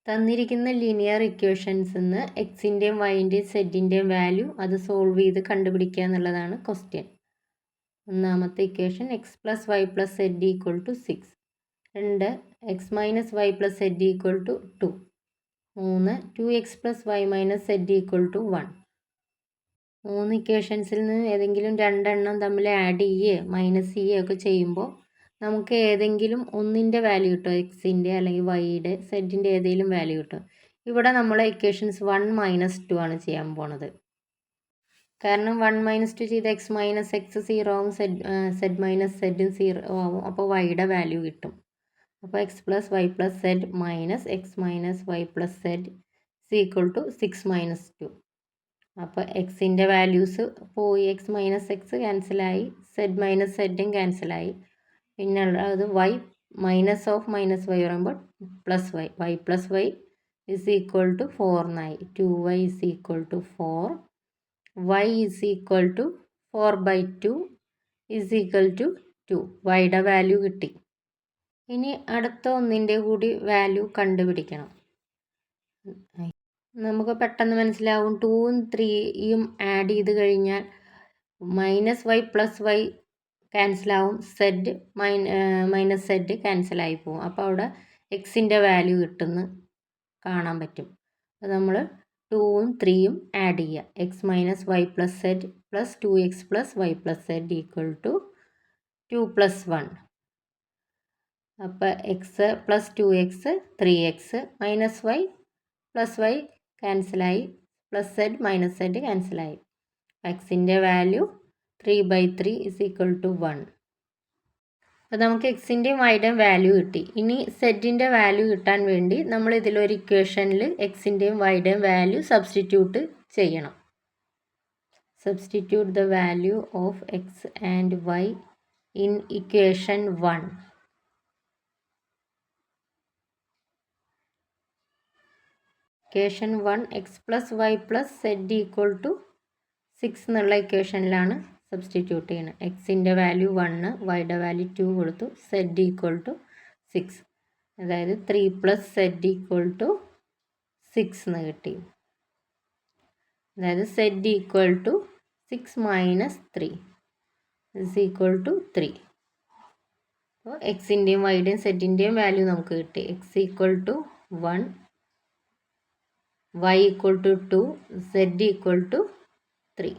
തന്നിരിക്കുന്ന ലീനിയർ ഇക്വേഷൻസിൽ നിന്ന് എക്സിൻ്റെയും വൈൻ്റെയും സെറ്റിൻ്റെയും വാല്യൂ അത് സോൾവ് ചെയ്ത് കണ്ടുപിടിക്കുക എന്നുള്ളതാണ് ക്വസ്റ്റ്യൻ. ഒന്നാമത്തെ equation X plus Y plus Z equal to 6. 2 X minus Y plus Z equal to 2. 3 2x plus Y minus Z equal to 1. 3 ഇക്വേഷൻസിൽ നിന്ന് ഏതെങ്കിലും രണ്ടെണ്ണം തമ്മിൽ ആഡ് ചെയ്യുകയോ മൈനസ് ചെയ്യുകയോ ഒക്കെ ചെയ്യുമ്പോൾ നമുക്ക് ഏതെങ്കിലും ഒന്നിൻ്റെ വാല്യൂ കിട്ടും, എക്സിൻ്റെ അല്ലെങ്കിൽ വൈയുടെ സെറ്റിൻ്റെ ഏതെങ്കിലും വാല്യൂ കിട്ടും. ഇവിടെ നമ്മൾ ഇക്വേഷൻസ് 1 മൈനസ് 2 ആണ് ചെയ്യാൻ പോണത്. കാരണം 1 മൈനസ് 2 ചെയ്ത് എക്സ് മൈനസ് എക്സ് 0 ആവും, സെഡ് മൈനസ് സെഡും 0 ആവും. അപ്പോൾ വൈയുടെ വാല്യൂ കിട്ടും. അപ്പോൾ x plus Y plus z minus x minus Y plus Z equal to 6 minus 2. അപ്പോൾ എക്സിൻ്റെ വാല്യൂസ് പോയി, എക്സ് മൈനസ് എക്സ് ക്യാൻസലായി, സെഡ് മൈനസ് സെഡും ക്യാൻസലായി. പിന്നെ ഉള്ളത് y minus of minus y പറയുമ്പോൾ plus y, y plus y is equal to 4 എന്നായി. 2y is equal to 4, y is equal to 4/2 is equal to 2. വൈയുടെ വാല്യൂ കിട്ടി. ഇനി അടുത്ത ഒന്നിൻ്റെ കൂടി വാല്യൂ കണ്ടുപിടിക്കണം. നമുക്ക് പെട്ടെന്ന് മനസ്സിലാവും. 2ഉം 3യും ആഡ് ചെയ്ത് കഴിഞ്ഞാൽ മൈനസ് വൈ പ്ലസ് വൈ ക്യാൻസലാവും, സെഡ് മൈനസ് സെഡ് ക്യാൻസലായി പോകും. അപ്പോൾ അവിടെ എക്സിൻ്റെ വാല്യൂ കിട്ടുമെന്ന് കാണാൻ പറ്റും. അപ്പോൾ നമ്മൾ 2ഉം 3യും ആഡ് ചെയ്യുക. X minus Y plus z plus 2x plus Y plus Z equal to 2 plus 1. അപ്പോൾ x plus 2x 3x minus Y plus y ക്യാൻസലായി, പ്ലസ് സെഡ് മൈനസ് സെഡ് ക്യാൻസലായി. എക്സിൻ്റെ വാല്യൂ 3/3 ഇസ് ഈക്വൽ ടു 1. അപ്പോൾ നമുക്ക് എക്സിൻ്റെയും വൈയുടെയും value കിട്ടി. ഇനി സെഡിൻ്റെ value കിട്ടാൻ വേണ്ടി നമ്മൾ ഇതിലൊരു ഇക്വേഷനിൽ എക്സിൻ്റെയും വൈയുടെയും വാല്യൂ സബ്സ്റ്റിറ്റ്യൂട്ട് ചെയ്യണം. Substitute the value of X and Y in equation 1. Equation 1 X plus Y plus Z equal to 6 എന്നുള്ള ഇക്വേഷനിലാണ് സബ്സ്റ്റിറ്റ്യൂട്ട് ചെയ്യുന്നത്. എക്സിൻ്റെ വാല്യൂ 1, വൈയുടെ വാല്യൂ 2 കൊടുത്തു, സെഡ് ഈക്വൽ ടു 6. അതായത് 3 പ്ലസ് സെഡ് ഈക്വൽ ടു 6 എന്ന് കിട്ടി. അതായത് Z equal to 6 minus 3 is equal to 3. അപ്പോൾ എക്സിൻ്റെയും വൈയുടെയും സെഡിൻ്റെയും വാല്യൂ നമുക്ക് കിട്ടി. X equal to 1, y equal to 2, z equal to 3.